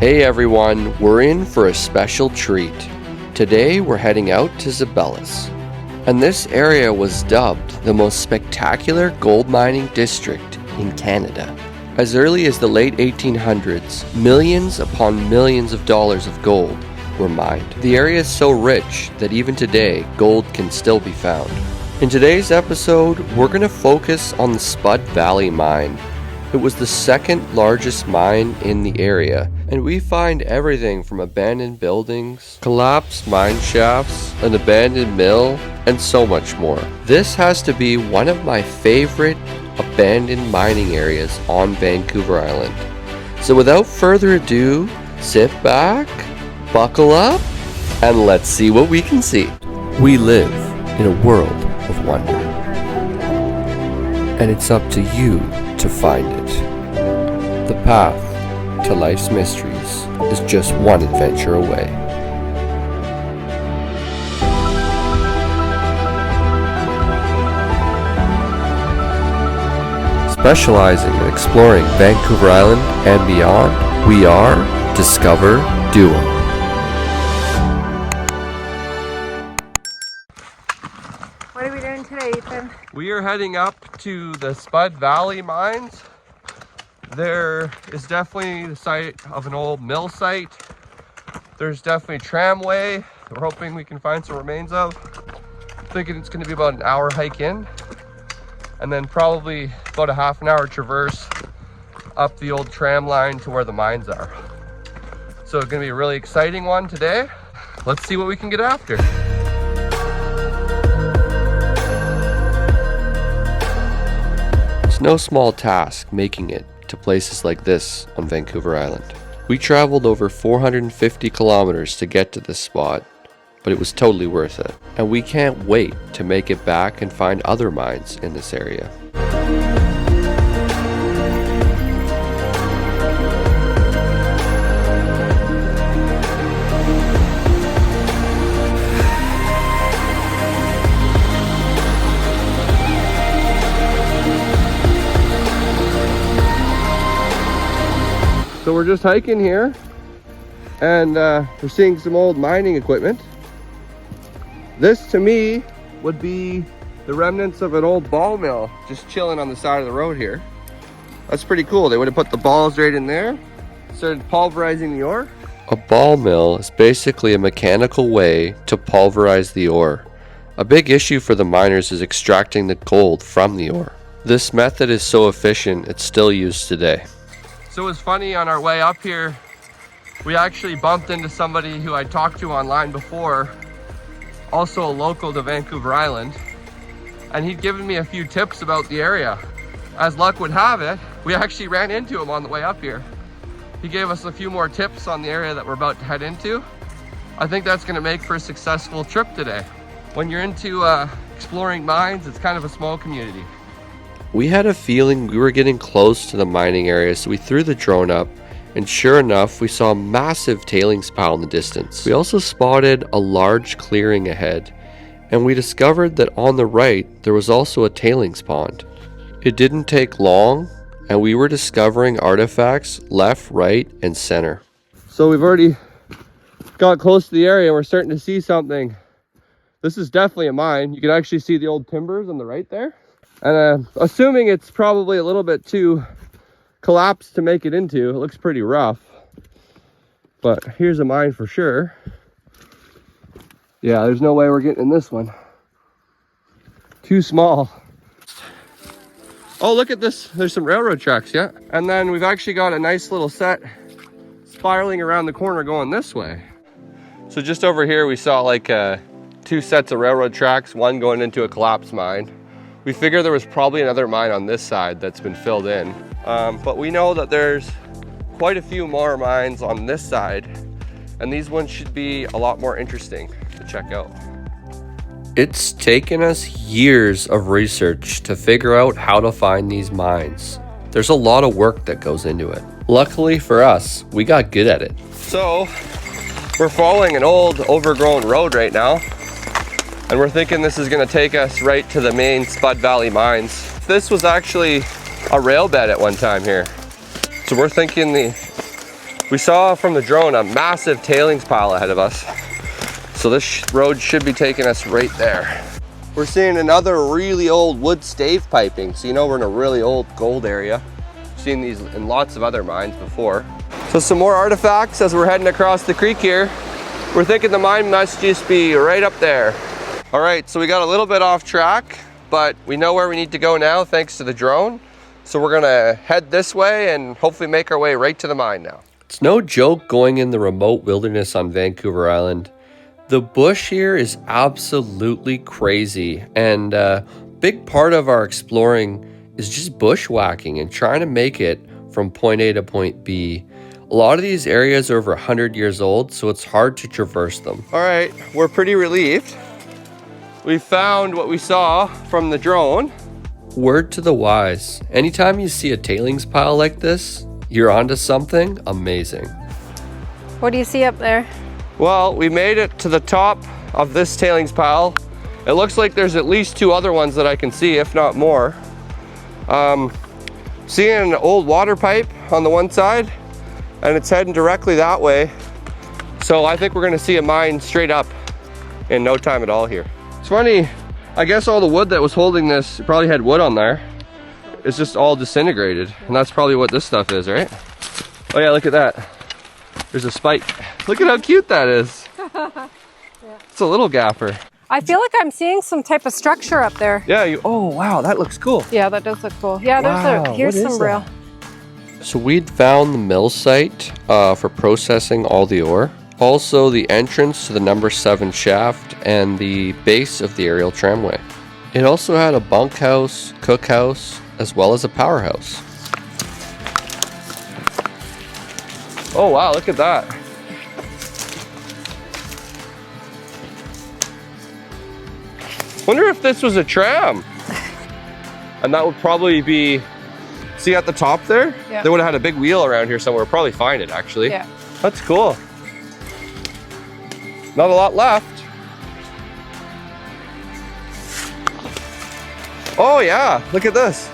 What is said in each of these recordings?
Hey everyone, we're in for a special treat. Today we're heading out to Zabelis. And this area was dubbed the most spectacular gold mining district in Canada. As early as the late 1800s, millions upon millions of dollars of gold were mined. The area is so rich that even today, gold can still be found. In today's episode, we're going to focus on the Spud Valley mine. It was the second largest mine in the area, and we find everything from abandoned buildings, collapsed mine shafts, an abandoned mill, and so much more. This has to be one of my favorite abandoned mining areas on Vancouver Island. So without further ado, sit back, buckle up, and let's see what we can see. We live in a world of wonder, and it's up to you to find it. The path to life's mysteries is just one adventure away. Specializing in exploring Vancouver Island and beyond, we are Discover Duo. What are we doing today, Ethan? We are heading up to the Spud Valley mines. There is definitely the site of an old mill site. There's definitely a tramway that we're hoping we can find some remains of. I'm thinking it's going to be about an hour hike in, and then probably about a half an hour traverse up the old tram line to where the mines are. So it's going to be a really exciting one today. Let's see what we can get after. It's no small task making it to places like this on Vancouver Island. We traveled over 450 kilometers to get to this spot, but it was totally worth it. And we can't wait to make it back and find other mines in this area. So we're just hiking here, and we're seeing some old mining equipment. This to me would be the remnants of an old ball mill just chilling on the side of the road here. That's pretty cool. They would have put the balls right in there, started pulverizing the ore. A ball mill is basically a mechanical way to pulverize the ore. A big issue for the miners is extracting the gold from the ore. This method is so efficient, it's still used today. So it was funny, on our way up here, we actually bumped into somebody who I talked to online before, also a local to Vancouver Island, and he'd given me a few tips about the area. As luck would have it, we actually ran into him on the way up here. He gave us a few more tips on the area that we're about to head into. I think that's going to make for a successful trip today. When you're into exploring mines, it's kind of a small community. We had a feeling we were getting close to the mining area, so we threw the drone up, and sure enough, we saw a massive tailings pile in the distance. We also spotted a large clearing ahead, and we discovered that on the right, there was also a tailings pond. It didn't take long, and we were discovering artifacts left, right, and center. So we've already got close to the area, and we're starting to see something. This is definitely a mine. You can actually see the old timbers on the right there. And assuming it's probably a little bit too collapsed to make it into, it looks pretty rough. But here's a mine for sure. Yeah, there's no way we're getting in this one. Too small. Oh, look at this. There's some railroad tracks, yeah. And then we've actually got a nice little set spiraling around the corner going this way. So just over here, we saw like two sets of railroad tracks, one going into a collapsed mine. We figure there was probably another mine on this side that's been filled in. But we know that there's quite a few more mines on this side, and these ones should be a lot more interesting to check out. It's taken us years of research to figure out how to find these mines. There's a lot of work that goes into it. Luckily for us, we got good at it. So we're following an old overgrown road right now, and we're thinking this is going to take us right to the main Spud Valley mines. This was actually a rail bed at one time here. So we're thinking the We saw from the drone a massive tailings pile ahead of us. So this road should be taking us right there. We're seeing another really old wood stave piping. So you know we're in a really old gold area. We've seen these in lots of other mines before. So some more artifacts as we're heading across the creek here. We're thinking the mine must just be right up there. All right, so we got a little bit off track, but we know where we need to go now thanks to the drone. So we're gonna head this way and hopefully make our way right to the mine now. It's no joke going in the remote wilderness on Vancouver Island. The bush here is absolutely crazy, and a big part of our exploring is just bushwhacking and trying to make it from point A to point B. A lot of these areas are over 100 years old, so it's hard to traverse them. All right, we're pretty relieved. We found what we saw from the drone. Word to the wise, anytime you see a tailings pile like this, you're onto something amazing. What do you see up there? Well, we made it to the top of this tailings pile. It looks like there's at least 2 other ones that I can see, if not more. Seeing an old water pipe on the one side, and it's heading directly that way. So I think we're gonna see a mine straight up in no time at all here. It's funny, I guess all the wood that was holding this, it probably had wood on there. It's just all disintegrated, and that's probably what this stuff is, right? Oh yeah, look at that. There's a spike. Look at how cute that is. Yeah. It's a little gaffer. I feel like I'm seeing some type of structure up there. Yeah, oh wow, that looks cool. Yeah, that does look cool. Yeah, Wow, here's what is some rail. So we'd found the mill site for processing all the ore. Also the entrance to the number 7 shaft and the base of the aerial tramway. It also had a bunkhouse, cookhouse, as well as a powerhouse. Oh wow, look at that. Wonder if this was a tram. And that would probably be, see at the top there? Yeah. They would have had a big wheel around here somewhere. Probably find it actually. Yeah. That's cool. Not a lot left. Oh yeah, look at this.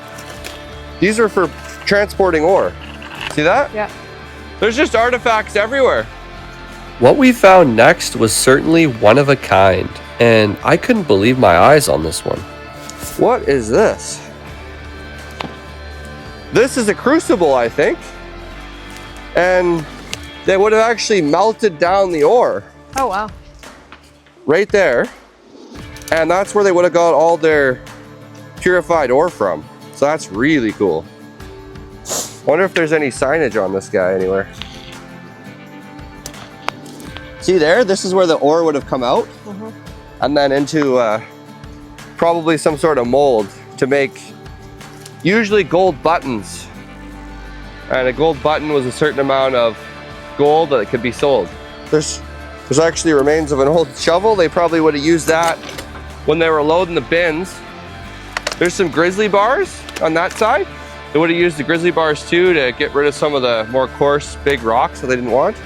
These are for transporting ore. See that? Yeah. There's just artifacts everywhere. What we found next was certainly one of a kind, and I couldn't believe my eyes on this one. What is this? This is a crucible, I think. And they would have actually melted down the ore Oh wow. right there. And that's where they would have got all their purified ore from. So that's really cool. Wonder if there's any signage on this guy anywhere. See there, this is where the ore would have come out, and then into probably some sort of mold to make usually gold buttons. And a gold button was a certain amount of gold that could be sold. There's actually remains of an old shovel. They probably would have used that when they were loading the bins. There's some grizzly bars on that side. They would have used the grizzly bars too to get rid of some of the more coarse, big rocks that they didn't want.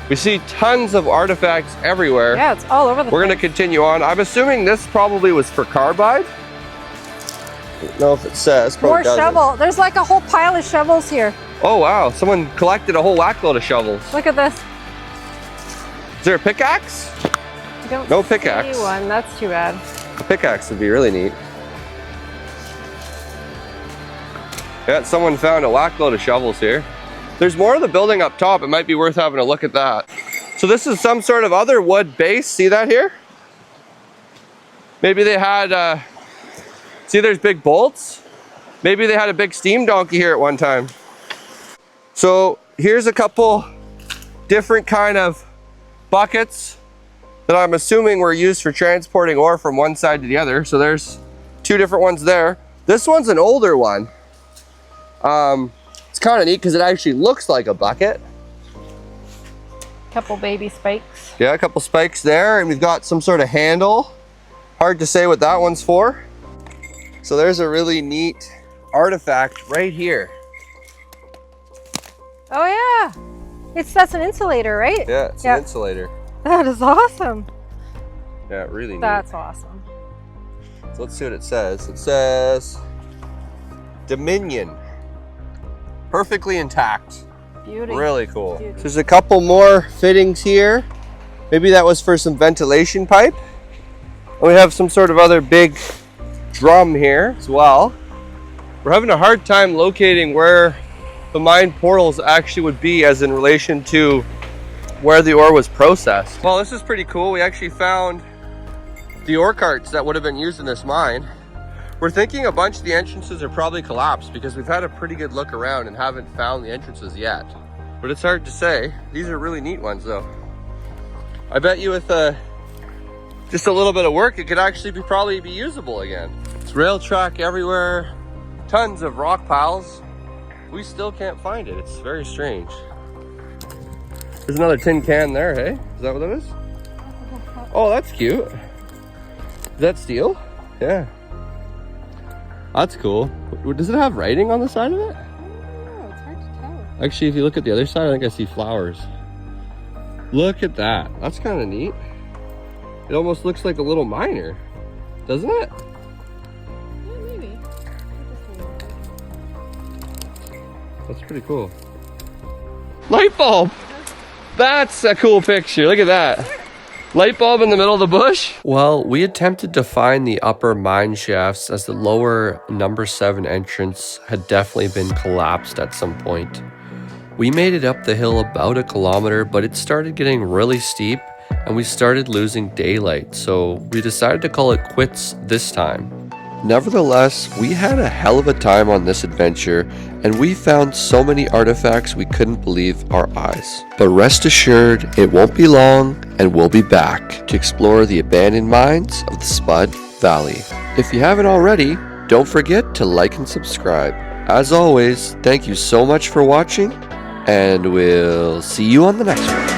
We see tons of artifacts everywhere. Yeah, it's all over the We're place. gonna continue on. I'm assuming this probably was for carbide. I don't know if it says. Probably More doesn't. shovel. There's like a whole pile of shovels here. Oh wow, someone collected a whole whackload of shovels. Look at this. Is there a pickaxe? I don't No pickaxe. see one. That's too bad. A pickaxe would be really neat. Yeah, someone found a whackload of shovels here. There's more of the building up top. It might be worth having a look at that. So this is some sort of other wood base. See that here? Maybe they had, see there's big bolts? Maybe they had a big steam donkey here at one time. So here's a couple different kind of buckets that I'm assuming were used for transporting ore from one side to the other. So there's 2 different ones there. This one's an older one. It's kind of neat because it actually looks like a bucket. Couple baby spikes. Yeah, a couple spikes there, and we've got some sort of handle. Hard to say what that one's for. So there's a really neat artifact right here. Oh yeah. That's an insulator, right? Yeah, it's an insulator. That is awesome. Yeah, really neat. That's awesome. So let's see what it says. It says Dominion. Perfectly intact. Beauty. Really cool. Beauty. There's a couple more fittings here. Maybe that was for some ventilation pipe. And we have some sort of other big drum here as well. We're having a hard time locating where the mine portals actually would be as in relation to where the ore was processed. Well, this is pretty cool. We actually found the ore carts that would have been used in this mine. We're thinking a bunch of the entrances are probably collapsed because we've had a pretty good look around and haven't found the entrances yet. But it's hard to say. These are really neat ones though. I bet you with just a little bit of work, it could actually probably be usable again. It's rail track everywhere, tons of rock piles. We still can't find it. It's very strange. There's another tin can there, hey? Is that what that is? Oh, that's cute. Is that steel? Yeah. That's cool. Does it have writing on the side of it? I don't know. It's hard to tell. Actually, if you look at the other side, I think I see flowers. Look at that. That's kind of neat. It almost looks like a little miner, doesn't it? Yeah, maybe. That's pretty cool. Light bulb! That's a cool picture. Look at that. Light bulb in the middle of the bush? Well, we attempted to find the upper mine shafts as the lower number 7 entrance had definitely been collapsed at some point. We made it up the hill about 1 kilometer, but it started getting really steep and we started losing daylight, so we decided to call it quits this time. Nevertheless, we had a hell of a time on this adventure, and we found so many artifacts we couldn't believe our eyes. But rest assured, it won't be long, and we'll be back to explore the abandoned mines of the Spud Valley. If you haven't already, don't forget to like and subscribe. As always, thank you so much for watching, and we'll see you on the next one.